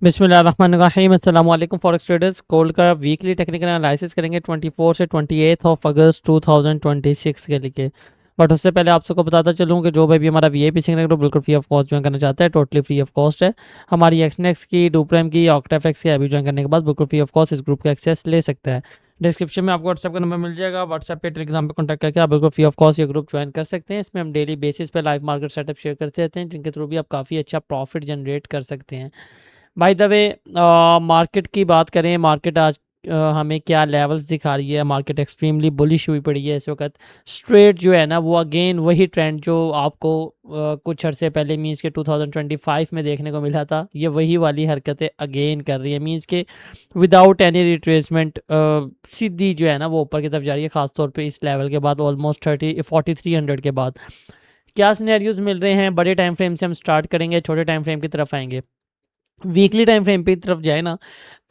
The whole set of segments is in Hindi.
बिस्मिल्लाहिर्रहमानिर्रहीम अस्सलाम वालेकुम फॉरेक्स ट्रेडर्स। गोल्ड का वीकली टेक्निकल एनालिसिस करेंगे 24 से 28 ऑफ अगस्त 2026 के लिए। बट उससे पहले आप सबको बताता चलूँ कि जो भी हमारा वीआईपी सीखने को बिल्कुल फ्री ऑफ कॉस्ट ज्वाइन करना चाहता है, टोटली फ्री ऑफ कॉस्ट है। हमारी एक्सनेक्स की, डूप्राइम की, ऑक्टाफेक्स की अभी ज्वाइन करने के बाद बिल्कुल फ्री ऑफ कॉस्ट इस ग्रुप का एक्सेस ले सकता है। डिस्क्रिप्शन में आपको व्हाट्सएप का नंबर मिल जाएगा, व्हाट्सएप पे टेलीग्राम पे कॉन्टैक्ट करके आप बिल्कुल फ्री ऑफ कॉस्ट ये ग्रुप ज्वाइन कर सकते हैं। इसमें हम डेली बेसिस पे लाइव मार्केट सेटअप शेयर करते रहते हैं, जिनके थ्रू भी आप काफ़ी अच्छा प्रॉफिट जनरेट कर सकते हैं। बाय द वे, मार्केट की बात करें, मार्केट आज हमें क्या लेवल्स दिखा रही है। मार्केट एक्सट्रीमली बुलिश हुई पड़ी है इस वक्त। स्ट्रेट जो है ना, वो अगेन वही ट्रेंड जो आपको कुछ अरसे पहले मीन्स के 2025 में देखने को मिला था, ये वही वाली हरकतें अगेन कर रही है। मीन्स के विदाउट एनी रिट्रेसमेंट सीधी जो है ना वो ऊपर की तरफ जा रही है, खासतौर पे इस लेवल के बाद ऑलमोस्ट 4300 के बाद। क्या सिनेरियोज मिल रहे हैं? बड़े टाइम फ्रेम से हम स्टार्ट करेंगे, छोटे टाइम फ्रेम की तरफ आएंगे। वीकली टाइम फ्रेम पे तरफ जाए ना,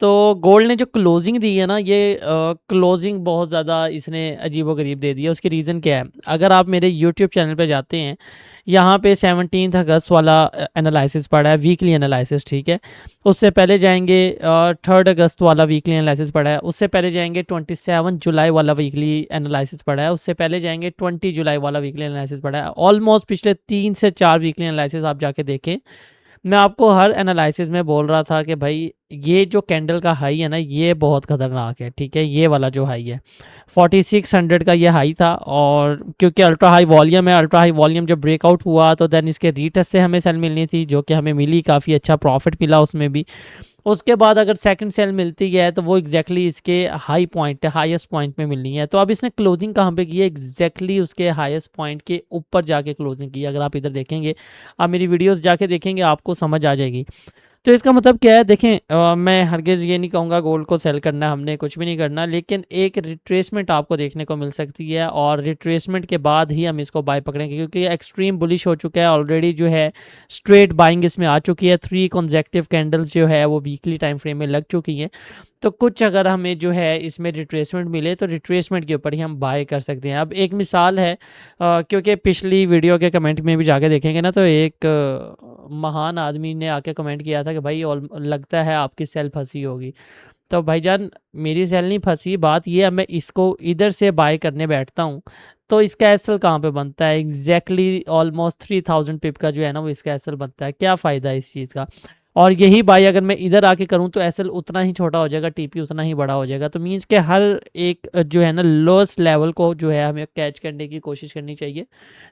तो गोल्ड ने जो क्लोजिंग दी है ना, ये क्लोजिंग बहुत ज़्यादा इसने अजीबोगरीब दे दी है। उसकी रीज़न क्या है? अगर आप मेरे यूट्यूब चैनल पे जाते हैं, यहाँ पे 17 अगस्त वाला एनालिसिस पड़ा है, वीकली एनालिसिस, ठीक है। उससे पहले जाएंगे 3 अगस्त वाला वीकली एनालिसिस पड़ा है। उससे पहले जाएंगे 27 जुलाई वाला वीकली एनालिसिस पड़ा है। उससे पहले जाएंगे 20 जुलाई वाला वीकली एनालिसिस पड़ा है। ऑलमोस्ट पिछले 3 से 4 वीकली एनालिसिस आप जाके देखें। मैं आपको हर एनालिसिस में बोल रहा था कि भाई ये जो कैंडल का हाई है ना, ये बहुत खतरनाक है, ठीक है। ये वाला जो हाई है 4600 का, ये हाई था। और क्योंकि अल्ट्रा हाई वॉल्यूम है, अल्ट्रा हाई वॉल्यूम जब ब्रेकआउट हुआ तो देन इसके रीटेस्ट से हमें सेल मिलनी थी, जो कि हमें मिली, काफ़ी अच्छा प्रॉफिट मिला उसमें भी। उसके बाद अगर सेकंड सेल मिलती है तो वो एग्जैक्टली इसके हाई पॉइंट, हाईएस्ट पॉइंट में मिलनी है। तो अब इसने क्लोजिंग कहाँ पे की है? एग्जैक्टली उसके हाईएस्ट पॉइंट के ऊपर जाके क्लोजिंग की है। अगर आप इधर देखेंगे, आप मेरी वीडियोस जाके देखेंगे, आपको समझ आ जाएगी। तो इसका मतलब क्या है? देखें, मैं हरगिज़ ये नहीं कहूँगा गोल्ड को सेल करना, हमने कुछ भी नहीं करना, लेकिन एक रिट्रेसमेंट आपको देखने को मिल सकती है, और रिट्रेसमेंट के बाद ही हम इसको बाय पकड़ेंगे, क्योंकि एक्सट्रीम बुलिश हो चुका है ऑलरेडी। जो है स्ट्रेट बाइंग इसमें आ चुकी है, 3 कॉन्जेक्टिव कैंडल्स जो है वो वीकली टाइम फ्रेम में लग चुकी हैं। तो कुछ अगर हमें जो है इसमें रिट्रेसमेंट मिले तो रिट्रेसमेंट के ऊपर ही हम बाय कर सकते हैं। अब एक मिसाल है, क्योंकि पिछली वीडियो के कमेंट में भी जाके देखेंगे ना, तो एक महान आदमी ने आके कमेंट किया था कि भाई लगता है आपकी सेल फंसी होगी। तो भाईजान, मेरी सेल नहीं फंसी। बात ये है, मैं इसको इधर से बाय करने बैठता हूँ तो इसका एसएल कहाँ पे बनता है? एग्जैक्टली ऑलमोस्ट 3000 पिप का जो है ना वो इसका एसएल बनता है। क्या फ़ायदा है इस चीज़ का? और यही बाई अगर मैं इधर आके करूँ तो एसएल उतना ही छोटा हो जाएगा, टीपी उतना ही बड़ा हो जाएगा। तो मीन्स के हर एक जो है ना लोएस्ट लेवल को जो है हमें कैच करने की कोशिश करनी चाहिए,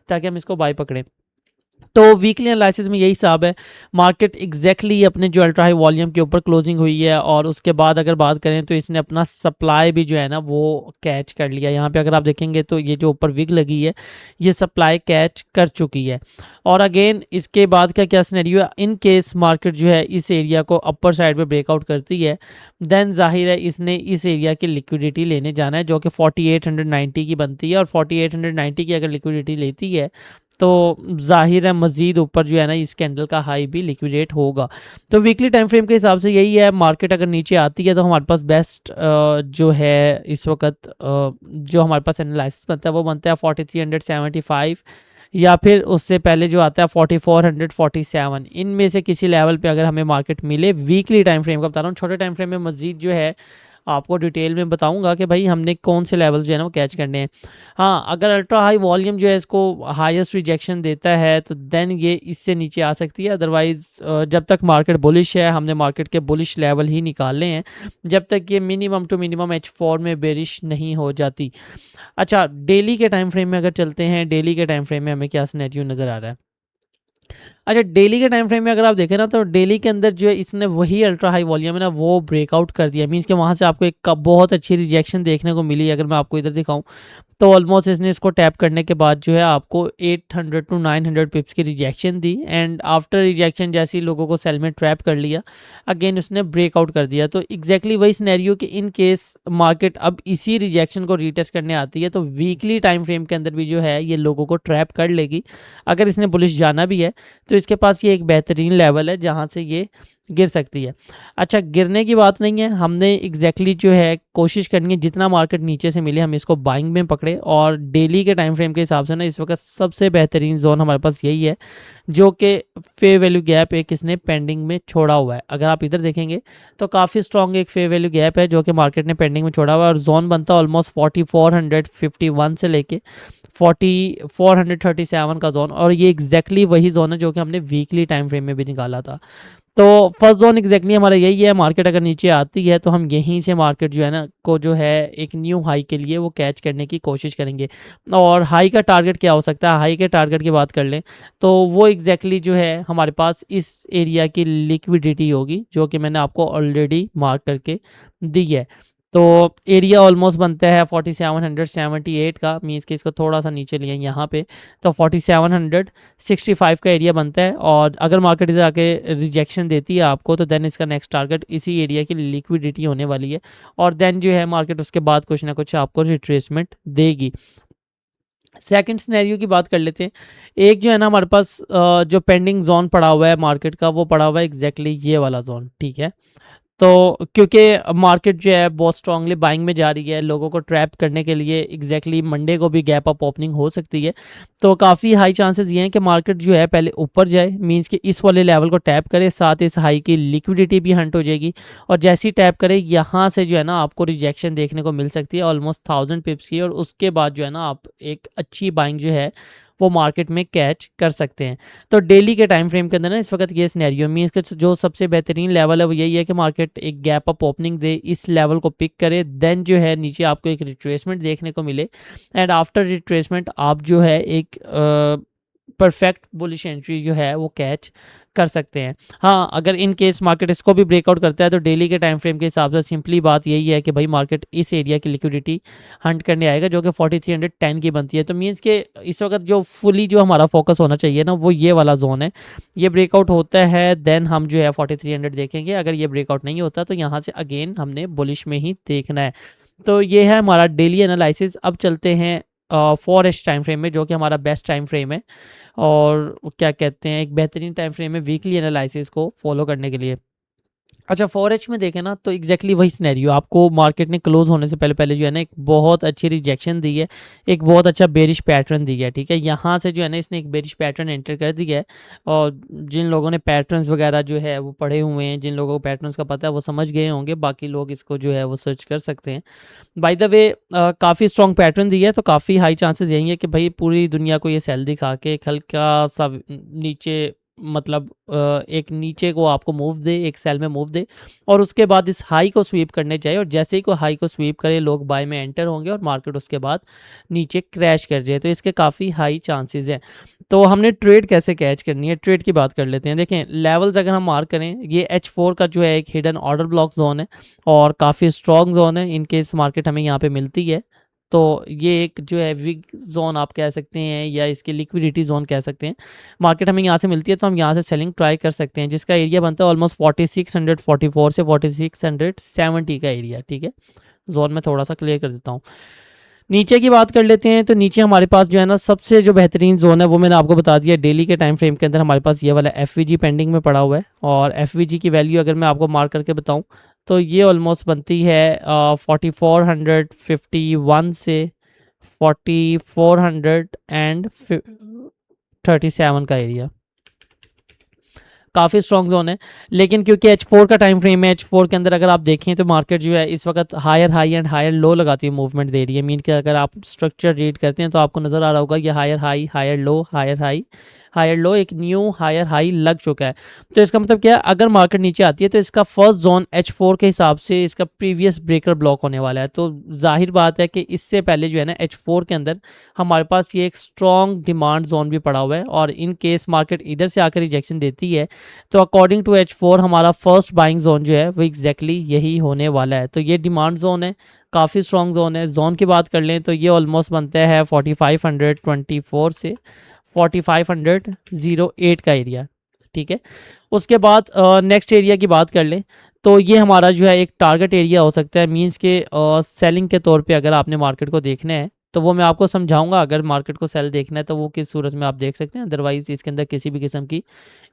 ताकि हम इसको बाय पकड़ें। तो वीकली एनालिसिस में यही हिसाब है। मार्केट एग्जैक्टली अपने जो अल्ट्रा हाई वॉल्यूम के ऊपर क्लोजिंग हुई है, और उसके बाद अगर बात करें तो इसने अपना सप्लाई भी जो है ना वो कैच कर लिया। यहाँ पे अगर आप देखेंगे तो ये जो ऊपर विग लगी है, ये सप्लाई कैच कर चुकी है। और अगेन इसके बाद का क्या सिनेरियो है? इन केस मार्केट जो है इस एरिया को अपर साइड पे ब्रेकआउट करती है, देन जाहिर है इसने इस एरिया की लिक्विडिटी लेने जाना है, जो कि 4890 की बनती है। और 4890 की अगर लिक्विडिटी लेती है तो ज़ाहिर है मज़ीद ऊपर जो है ना इस कैंडल का हाई भी लिक्विडेट होगा। तो वीकली टाइम फ्रेम के हिसाब से यही है। मार्केट अगर नीचे आती है तो हमारे पास बेस्ट जो है इस वक्त जो हमारे पास एनालिसिस बनता है वो बनता है 4375, या फिर उससे पहले जो आता है 4447। इनमें से किसी लेवल पे अगर हमें मार्केट मिले, वीकली टाइम फ्रेम का बता रहा हूँ, छोटे टाइम फ्रेम में मज़ीद जो है आपको डिटेल में बताऊंगा कि भाई हमने कौन से लेवल्स जो है ना वो कैच करने हैं। हाँ, अगर अल्ट्रा हाई वॉल्यूम जो है इसको हाईएस्ट रिजेक्शन देता है तो देन ये इससे नीचे आ सकती है। अदरवाइज जब तक मार्केट बुलिश है, हमने मार्केट के बुलिश लेवल ही निकालने हैं, जब तक ये मिनिमम टू मिनिमम H4 में बेरिश नहीं हो जाती। अच्छा, डेली के टाइम फ्रेम में अगर चलते हैं, डेली के टाइम फ्रेम में हमें क्या सिनेरियो नज़र आ रहा है? अच्छा, डेली के टाइम फ्रेम में अगर आप देखें ना, तो डेली के अंदर जो है इसने वही अल्ट्रा हाई वॉल्यूम है ना वो ब्रेकआउट कर दिया। मीन्स कि वहाँ से आपको एक बहुत अच्छी रिजेक्शन देखने को मिली। अगर मैं आपको इधर दिखाऊं तो ऑलमोस्ट इसने इसको टैप करने के बाद जो है आपको 800 टू 900 पिप्स की rejection the, and after rejection जैसे ही लोगों को सेल में ट्रैप कर लिया, अगेन उसने ब्रेकआउट कर दिया। तो एग्जैक्टली वही सिनेरियो कि इन केस मार्केट अब इसी रिजेक्शन को रीटेस्ट करने आती है तो वीकली टाइम फ्रेम के अंदर भी जो है ये लोगों को ट्रैप कर लेगी। अगर इसने बुलिश जाना भी है तो इसके पास ये एक बेहतरीन लेवल है जहाँ से ये गिर सकती है। अच्छा, गिरने की बात नहीं है, हमने एग्जैक्टली जो है कोशिश करनी है जितना मार्केट नीचे से मिले हम इसको बाइंग में पकड़े, और डेली के टाइम फ्रेम के हिसाब से ना इस वक्त सबसे बेहतरीन जोन हमारे पास यही है, जो कि फेयर वैल्यू गैप एक इसने पेंडिंग में छोड़ा हुआ है। अगर आप इधर देखेंगे तो काफ़ी स्ट्रॉन्ग एक फेयर वैल्यू गैप है जो कि मार्केट ने पेंडिंग में छोड़ा हुआ है, और जोन बनता है ऑलमोस्ट 4451 से लेके 4437 का जोन, और ये एग्जैक्टली वही जोन है जो कि हमने वीकली टाइम फ्रेम में भी निकाला था। तो फर्स्ट जोन एग्जैक्टली हमारा यही है, मार्केट अगर नीचे आती है तो हम यहीं से मार्केट जो है ना को जो है एक न्यू हाई के लिए वो कैच करने की कोशिश करेंगे। और हाई का टारगेट क्या हो सकता है, हाई के टारगेट की बात कर लें तो वो एग्जैक्टली जो है हमारे पास इस एरिया की लिक्विडिटी होगी, जो कि मैंने आपको ऑलरेडी मार्क करके दी है। तो एरिया ऑलमोस्ट बनता है 4778 का, मीन्स कि इसको थोड़ा सा नीचे लिया यहाँ पे, तो 4765 का एरिया बनता है। और अगर मार्केट इधर आके रिजेक्शन देती है आपको तो देन इसका नेक्स्ट टारगेट इसी एरिया की लिक्विडिटी होने वाली है, और देन जो है मार्केट उसके बाद कुछ ना कुछ आपको रिट्रेसमेंट देगी। सेकंड सिनेरियो की बात कर लेते हैं। एक जो है ना हमारे पास जो पेंडिंग जोन पड़ा हुआ है मार्केट का, वो पड़ा हुआ है एग्जैक्टली ये वाला जोन, ठीक है। तो क्योंकि मार्केट जो है बहुत स्ट्रांगली बाइंग में जा रही है, लोगों को ट्रैप करने के लिए एग्जैक्टली मंडे को भी गैप अप ओपनिंग हो सकती है, तो काफ़ी हाई चांसेस ये हैं कि मार्केट जो है पहले ऊपर जाए, मींस कि इस वाले लेवल को टैप करे, साथ इस हाई की लिक्विडिटी भी हंट हो जाएगी, और जैसे ही टैप करे यहाँ से जो है ना आपको रिजेक्शन देखने को मिल सकती है ऑलमोस्ट 1000 पिप्स की, और उसके बाद जो है ना आप एक अच्छी बाइंग जो है वो मार्केट में कैच कर सकते हैं। तो डेली के टाइम फ्रेम के अंदर ना इस वक्त ये सिनेरियो मींस कि जो सबसे बेहतरीन लेवल है वो यही है कि मार्केट एक गैप अप ओपनिंग दे, इस लेवल को पिक करे, देन जो है नीचे आपको एक रिट्रेसमेंट देखने को मिले, एंड आफ्टर रिट्रेसमेंट आप जो है एक परफेक्ट बुलिश एंट्री जो है वो कैच कर सकते हैं। हाँ, अगर इन केस मार्केट इसको भी ब्रेकआउट करता है तो डेली के टाइम फ्रेम के हिसाब से सिंपली बात यही है कि भाई मार्केट इस एरिया की लिक्विडिटी हंट करने आएगा जो कि 4310 की बनती है। तो मीन्स के इस वक्त जो फुली जो हमारा फोकस होना चाहिए ना वो ये वाला जोन है। ये ब्रेकआउट होता है देन हम जो है 4300 देखेंगे, अगर ये ब्रेकआउट नहीं होता तो यहाँ से अगेन हमने बुलिश में ही देखना है। तो ये है हमारा डेली एनालिसिस। अब चलते हैं 4H टाइम फ्रेम में, जो कि हमारा बेस्ट टाइम फ्रेम है और क्या कहते हैं एक बेहतरीन टाइम फ्रेम है वीकली एनालिसिस को फॉलो करने के लिए। अच्छा, 4H में देखें ना तो एग्जैक्टली वही सिनेरियो, आपको मार्केट ने क्लोज होने से पहले पहले जो है ना एक बहुत अच्छी रिजेक्शन दी है, एक बहुत अच्छा बेरिश पैटर्न दी है, ठीक है। यहाँ से जो है ना इसने एक बेरिश पैटर्न एंटर कर दिया है, और जिन लोगों ने पैटर्न्स वगैरह जो है वो पढ़े हुए हैं, जिन लोगों को पैटर्न्स का पता है वो समझ गए होंगे, बाकी लोग इसको जो है वो सर्च कर सकते हैं। बाय द वे काफ़ी स्ट्रॉन्ग पैटर्न दिया है, तो काफ़ी हाई चांसेस यही है कि भाई पूरी दुनिया को ये सेल दिखा के एक हल्का सा नीचे, मतलब एक नीचे को आपको मूव दे, एक सेल में मूव दे, और उसके बाद इस हाई को स्वीप करने जाए, और जैसे ही को हाई को स्वीप करे लोग बाय में एंटर होंगे और मार्केट उसके बाद नीचे क्रैश कर जाए, तो इसके काफ़ी हाई चांसेस हैं। तो हमने ट्रेड कैसे कैच करनी है, ट्रेड की बात कर लेते हैं। देखें लेवल्स अगर हम मार्क करें, ये H4 का जो है एक हिडन ऑर्डर ब्लॉक जोन है और काफ़ी स्ट्रॉन्ग जोन है, इनकेस मार्केट हमें यहाँ पे मिलती है तो ये एक जो है वीक जोन आप कह सकते हैं, या इसके लिक्विडिटी जोन कह सकते हैं। मार्केट हमें यहाँ से मिलती है तो हम यहाँ से सेलिंग ट्राई कर सकते हैं, जिसका एरिया बनता है ऑलमोस्ट 4644 से 4670 का एरिया, ठीक है। जोन में थोड़ा सा क्लियर कर देता हूँ। नीचे की बात कर लेते हैं, तो नीचे हमारे पास जो है ना सबसे जो बेहतरीन जोन है वो मैंने आपको बता दिया। डेली के टाइम फ्रेम के अंदर हमारे पास ये वाला FVG पेंडिंग में पड़ा हुआ है, और FVG की वैल्यू अगर मैं आपको मार्क करके बताऊं तो ये ऑलमोस्ट बनती है 4451 से 4437 का एरिया। काफ़ी स्ट्रॉन्ग जोन है, लेकिन क्योंकि H4 का टाइम फ्रेम है, H4 के अंदर अगर आप देखें तो मार्केट जो है इस वक्त higher high and higher low लगाती हुई मूवमेंट दे रही है। मीन कि अगर आप स्ट्रक्चर रीड करते हैं तो आपको नज़र आ रहा होगा ये higher high, higher low, higher high, higher low, एक न्यू हायर हाई लग चुका है। तो इसका मतलब क्या है, अगर मार्केट नीचे आती है तो इसका फर्स्ट जोन H4 के हिसाब से इसका प्रीवियस ब्रेकर ब्लॉक होने वाला है। तो जाहिर बात है कि इससे पहले जो है ना H4 के अंदर हमारे पास ये एक स्ट्रॉन्ग डिमांड जोन भी पड़ा हुआ है, और इन केस मार्केट इधर से आकर रिजेक्शन देती है तो अकॉर्डिंग टू H4 हमारा फर्स्ट बाइंग जोन जो है वो एग्जैक्टली यही होने वाला है। तो ये डिमांड जोन है, काफ़ी स्ट्रॉन्ग जोन है। जोन की बात कर लें तो ये ऑलमोस्ट बनता है 4524 से 4508 का एरिया, ठीक है। उसके बाद नेक्स्ट एरिया की बात कर लें तो ये हमारा जो है एक टारगेट एरिया हो सकता है, मींस के सेलिंग के तौर पे अगर आपने मार्केट को देखना है तो वो मैं आपको समझाऊंगा। अगर मार्केट को सेल देखना है तो वो किस सूरत में आप देख सकते हैं, अदरवाइज इसके अंदर किसी भी किस्म की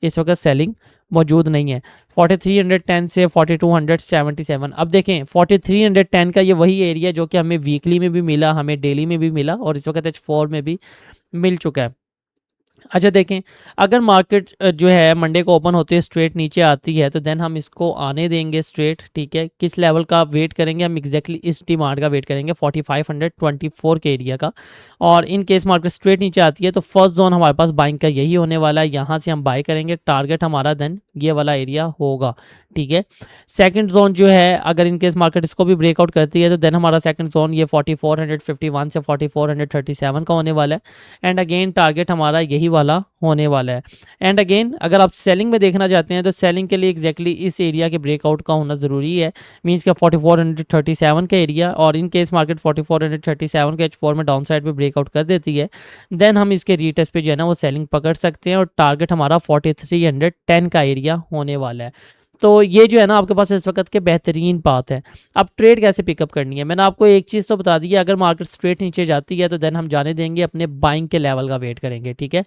इस वक्त सेलिंग मौजूद नहीं है। 4310 से 4277, अब देखें 4310 का ये वही एरिया जो कि हमें वीकली में भी मिला, हमें डेली में भी मिला और इस वक्त H4 में भी मिल चुका है। अच्छा देखें, अगर मार्केट जो है मंडे को ओपन होते स्ट्रेट नीचे आती है तो देन हम इसको आने देंगे स्ट्रेट, ठीक है। किस लेवल का वेट करेंगे हम, एग्जैक्टली इस डिमांड का वेट करेंगे 4524 के एरिया का। और इन केस मार्केट स्ट्रेट नीचे आती है तो फर्स्ट जोन हमारे पास बाइंग का यही होने वाला है, यहाँ से हम बाई करेंगे। टारगेट हमारा देन ये वाला एरिया होगा, ठीक है। सेकंड जोन जो है, अगर इन केस मार्केट इसको भी ब्रेकआउट करती है तो देन हमारा सेकंड जोन ये 4451 से 4437 का होने वाला है। एंड अगेन टारगेट हमारा यही वाला होने वाला है। एंड अगेन अगर आप सेलिंग में देखना चाहते हैं तो सेलिंग के लिए एग्जैक्टली इस एरिया के ब्रेकआउट का होना ज़रूरी है, मीन्स का 4437 का एरिया। और इन केस मार्केट 4437 के H4 में डाउन साइड पर ब्रेकआउट कर देती है देन हम इसके रीटेस्ट पे जो है ना वो सेलिंग पकड़ सकते हैं और टारगेट हमारा 4310 का एरिया होने वाला है। तो ये जो है ना आपके पास इस वक्त के बेहतरीन पाथ है। अब ट्रेड कैसे पिकअप करनी है, मैंने आपको एक चीज़ तो बता दी है, अगर मार्केट स्ट्रेट नीचे जाती है तो देन हम जाने देंगे, अपने बाइंग के लेवल का वेट करेंगे, ठीक है।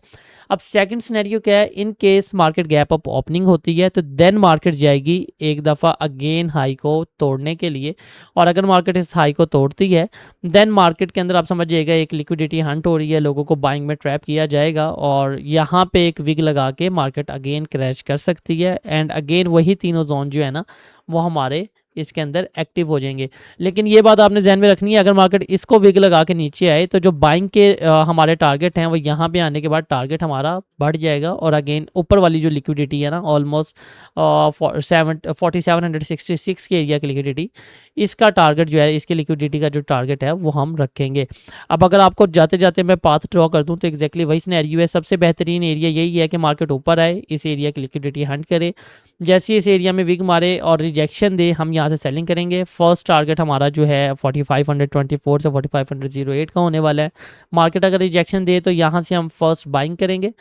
अब सेकंड सिनेरियो क्या है, in case market gap up opening होती है तो देन मार्केट जाएगी एक दफ़ा अगेन हाई को तोड़ने के लिए। और अगर मार्केट इस हाई को तोड़ती है देन मार्केट के अंदर आप समझिएगा एक लिक्विडिटी हंट हो रही है, लोगों को बाइंग में ट्रैप किया जाएगा और यहाँ पे एक विग लगा के मार्केट अगेन क्रैश कर सकती है। एंड अगेन वही तीनों जोन जो है ना वो हमारे इसके अंदर एक्टिव हो जाएंगे। लेकिन ये बात आपने ध्यान में रखनी है, अगर मार्केट इसको विग लगा के नीचे आए तो जो बाइंग के हमारे टारगेट हैं वो यहाँ पे आने के बाद टारगेट हमारा बढ़ जाएगा और अगेन ऊपर वाली जो लिक्विडिटी है ना ऑलमोस्ट 4766 के एरिया की लिक्विडिटी, इसका टारगेट जो है, इसकी लिक्विडिटी का जो टारगेट है वो हम रखेंगे। अब अगर आपको जाते जाते मैं पाथ ड्रॉ कर दूं तो एग्जैक्टली वही सिनेरियो है। सबसे बेहतरीन एरिया यही है कि मार्केट ऊपर आए, इस एरिया की लिक्विडिटी हंट करे, जैसे इस एरिया में विग मारे और रिजेक्शन दे हम यहाँ से सेलिंग करेंगे। फर्स्ट टारगेट हमारा जो है 4524 से 4508 का होने वाला है। मार्केट अगर रिजेक्शन दे तो यहाँ से हम फर्स्ट बाइंग करेंगे।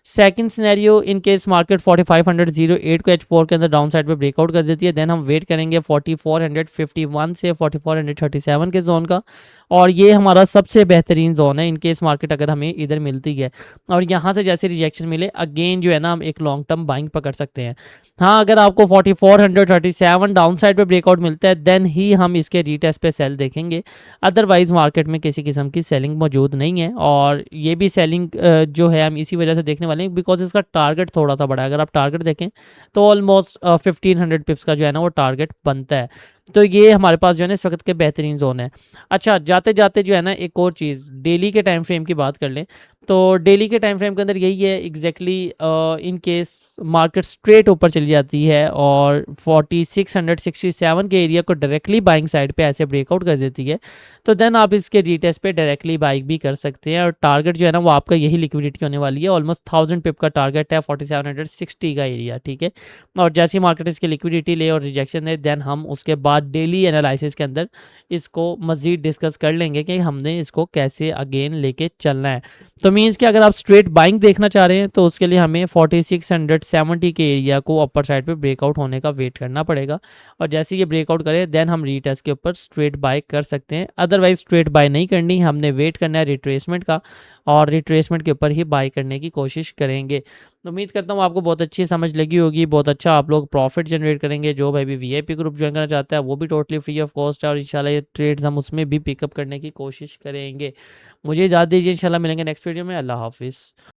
Second scenario, in case market 4508 को H4 के अंदर डाउन साइड पे ब्रेकआउट कर देती है देन हम वेट करेंगे 4451 से 4437 के जोन का। और ये हमारा सबसे बेहतरीन जोन है इन केस मार्केट अगर हमें इधर मिलती है। और यहाँ से जैसे रिजेक्शन मिले अगेन जो है ना हम एक लॉन्ग टर्म बाइंग पकड़ सकते हैं। हाँ, अगर आपको 4437 डाउन साइड पे ब्रेकआउट मिलता है देन ही हम इसके रीटेस्ट पे सेल देखेंगे, अदरवाइज मार्केट में किसी किस्म की सेलिंग मौजूद नहीं है। और ये भी सेलिंग जो है हम इसी वजह से देखने वाले हैं बिकॉज इसका टारगेट थोड़ा सा बड़ा है। अगर आप टारगेट देखें तो ऑलमोस्ट 1500 पिप्स का जो है ना वो टारगेट बनता है। तो ये हमारे पास जो है ना इस वक्त के बेहतरीन जोन है। अच्छा, जाते जाते जो है ना एक और चीज़ डेली के टाइम फ्रेम की बात कर लें तो डेली के टाइम फ्रेम के अंदर यही है exactly in case market straight ऊपर चली जाती है और 4667 के एरिया को डायरेक्टली बाइंग साइड पे ऐसे ब्रेकआउट कर देती है तो देन आप इसके रीटेस्ट पे डायरेक्टली बाइक भी कर सकते हैं। और टारगेट जो है ना वो आपका यही लिक्विडिटी होने वाली है, ऑलमोस्ट 1000 पिप का टारगेट है 4760 का एरिया, ठीक है। और जैसी मार्केट इसकी लिक्विडिटी ले और रिजेक्शन दे देन हम उसके बाद डेली एनालिसिस के अंदर इसको मज़ीद डिस्कस कर लेंगे कि हमने इसको कैसे अगेन लेके चलना है। तो मीन्स कि अगर आप स्ट्रेट बाइंग देखना चाह रहे हैं तो उसके लिए हमें 4670 के एरिया को अपर साइड पे ब्रेकआउट होने का वेट करना पड़ेगा। और जैसे ये ब्रेकआउट करे देन हम रीटेस्ट के ऊपर स्ट्रेट बाय कर सकते हैं, अदरवाइज स्ट्रेट बाय नहीं करनी, हमने वेट करना है रिट्रेसमेंट का और रिट्रेसमेंट के ऊपर ही बाय करने की कोशिश करेंगे। तो उम्मीद करता हूँ आपको बहुत अच्छी समझ लगी होगी, बहुत अच्छा आप लोग प्रॉफिट जनरेट करेंगे। जो भाई भी वीआईपी ग्रुप ज्वाइन करना चाहता है वो भी टोटली फ्री ऑफ कॉस्ट है और इंशाल्लाह ये ट्रेड्स हम उसमें भी पिकअप करने की कोशिश करेंगे। मुझे इजाज़त दीजिए, इंशाल्लाह मिलेंगे नेक्स्ट वीडियो में। अल्लाह हाफिज़।